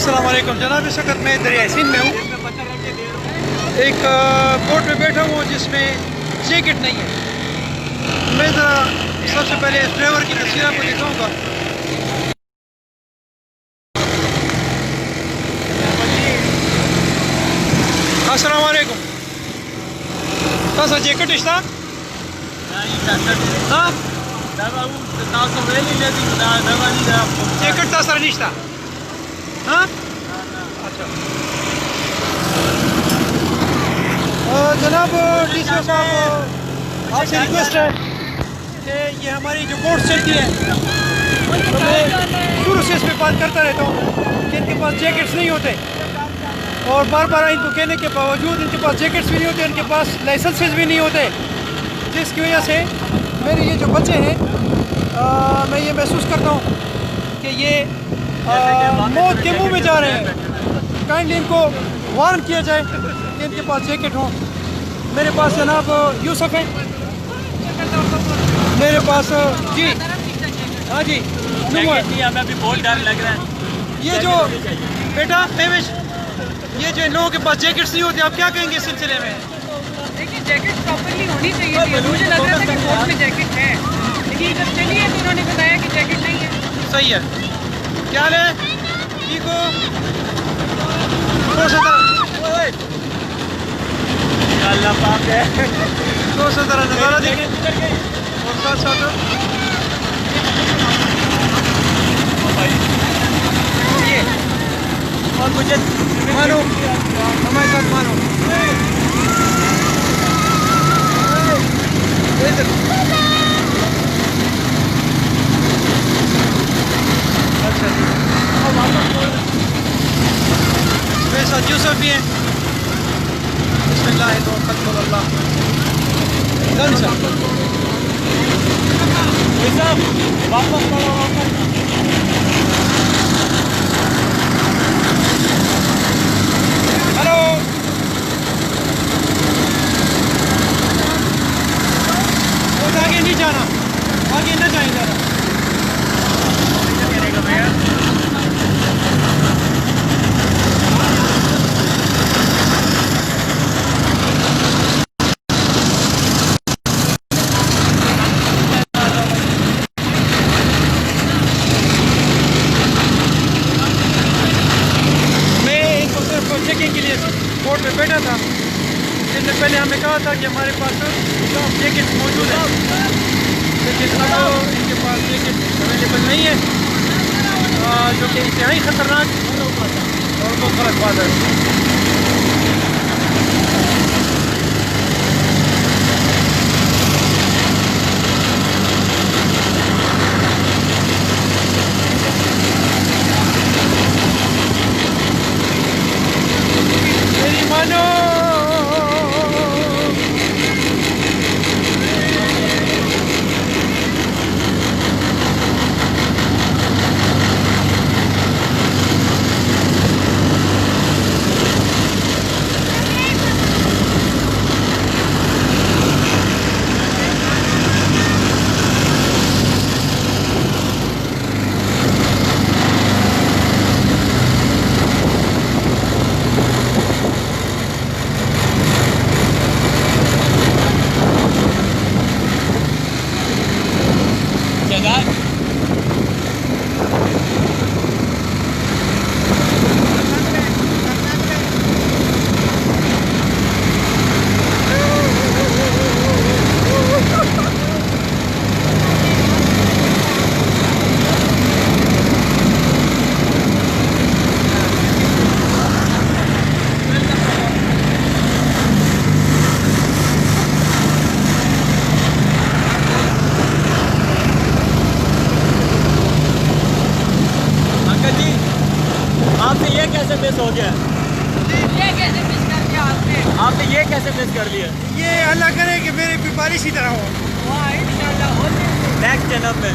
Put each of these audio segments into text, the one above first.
अस्सलाम वालेकुम जनाब, इस वक्त मैं दरिया सिंध में हूँ। एक बोट में बैठा हूँ जिसमें जैकेट नहीं है। मैं ज़रा सबसे पहले इस ड्राइवर की तस्वीर आपको दिखाऊंगा। अस्सलाम वालेकुम। कौन जैकेट इश्ता हाँ जैकेट तासर निश्ता हाँ अच्छा। जनाब टीचर साहब, आपसे रिक्वेस्ट है कि ये हमारी जो बोट चलती है तो मैं शुरू से इस पर बात करता रहता हूँ कि इनके पास जैकेट्स नहीं होते, और बार बार इनको कहने के बावजूद इनके पास जैकेट्स भी नहीं होते, इनके पास लाइसेंसेस भी नहीं होते, जिसकी वजह से मेरे ये जो बच्चे हैं मैं ये महसूस करता हूँ कि ये मौत के मुंह में जा रहे हैं। काइंडली इनको वार्न किया जाए कि इनके पास जैकेट हो। मेरे पास जनाब यूसुफ है, मेरे पास जी हाँ जी हमें भी बहुत डर लग रहा है। ये जो बेटा पेविश, ये जो इन लोगों के पास जैकेट्स नहीं होते, आप क्या कहेंगे इस सिलसिले में? देखिए जैकेट प्रॉपरली होनी चाहिए थी। मुझे लग रहा था कि बोट में जैकेट है, लेकिन जब चली है तो उन्होंने बताया कि जैकेट नहीं है। सही है, क्या है ठीक हो? अल्लाह पाक है। तो तरह नज़ारा देखें और साथ साथ ये और मुझे मानो हमारे साथ मानो अच्छा जी। मेरे साथ यूसुफ भी हैं। बिस्मिल्लाह तवक्कलतुल्लाह। वापस हेलो, आगे नहीं जाना, आगे न जाए ज़्यादा। चेकिंग के लिए बोट में बैठा था। इससे पहले हमें कहा था कि हमारे पास जैकेट मौजूद है, लेकिन अब इनके पास जैकेट अवेलेबल नहीं है, जो कि इंतहाई ख़तरनाक और बहुत गलत बात है। मानो मिस हो गया? ये कैसे मिस कर दिया आपने ये कैसे मिस कर लिया? ये अल्लाह करे कि मेरी भी बारिश ही तरह हो। वाह इंशाल्लाह नेक्स्ट जन्म में।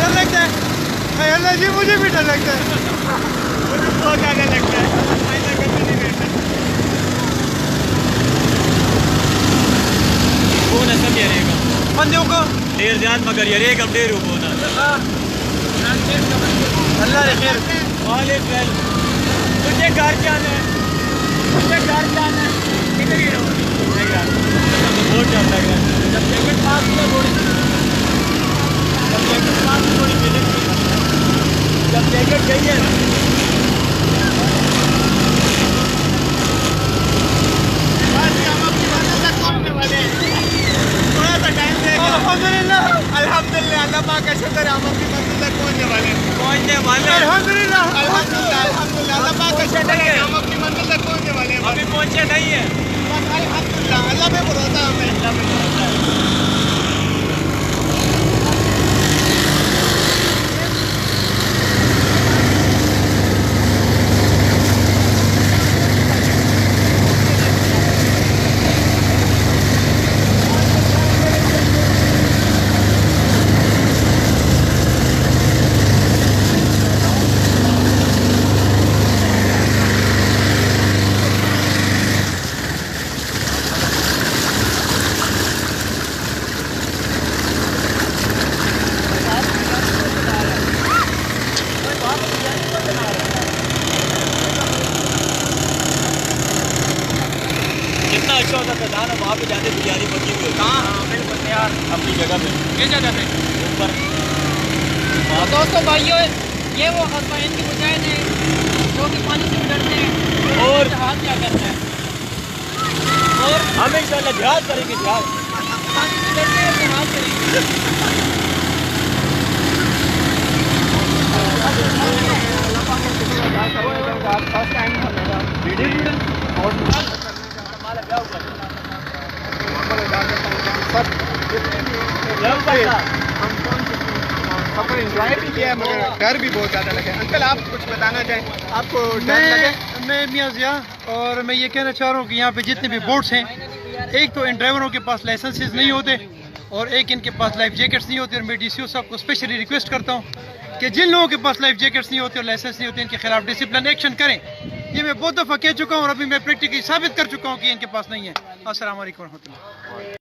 डर लगता है अल्लाह जी मुझे भी डर लगता है मुझे बहुत ज़्यादा लगता है ऐसा कभी नहीं बैठना वो ना सब यरेगा बंदों को ढेर ज़्यादा मगर यरेगा ढेर वो ना अल्लाह रे खैर वाले ट्रेल मुझे घर जाना है किधर ही रहो नहीं यार बहुत डर लग रहा है जब जैकेट पास हुआ थोड़ी मिलेगी जब जैकेट गई है ना थोड़ा सा टाइम देगा अल्हम्दुलिल्लाह अल्हम्दुलिल्लाह अल्लाह पाक का शुक्र है हम अपनी मंजिल तक पहुंचने वाले अल्हम्दुलिल्लाह अल्हम्दुलिल्लाह अल्लाह पाक का शुक्र है हम अपनी मंजिल तक पहुंचने वाले हैं अभी पहुंचे नहीं है बस अल्हम्दुलिल्लाह अल्लाह पे भरोसा हमें अल्लाह पे भरोसा है कितना अच्छा होता था ना वहाँ पे जाते बिरयानी पकी हुई हाँ बिल्कुल तैयार अपनी जगह पे ये जगह पे ऊपर तो दोस्तों भाइयों ये वो हसबैन की मुजाहिद हैं जो कि पानी से डरते हैं और हाथ क्या करते हैं और हम इंशाल्लाह जिहाद करेंगे जिहाद पानी से डरते हैं तो हाथ करेंगे सफर एंजॉय भी किया मगर डर भी बहुत ज़्यादा लगे अंकल आप कुछ बताना चाहें आपको डर लगे मैं मियां ज़िया और मैं ये कहना चाह रहा हूँ कि यहाँ पे जितने भी बोट्स हैं एक तो इन ड्राइवरों के पास लाइसेंसेस नहीं होते और एक इनके पास लाइफ जैकेट्स नहीं होते और मैं DCO साहब को स्पेशली रिक्वेस्ट करता हूँ कि जिन लोगों के पास लाइफ जैकेट्स नहीं होते और लाइसेंस नहीं होते इनके खिलाफ डिसिप्लिन एक्शन करें। ये मैं बहुत दफ़ा कह चुका हूँ और अभी मैं प्रैक्टिकली साबित कर चुका हूँ कि इनके पास नहीं है। अस्सलाम वालेकुम रहमतुल्लाह।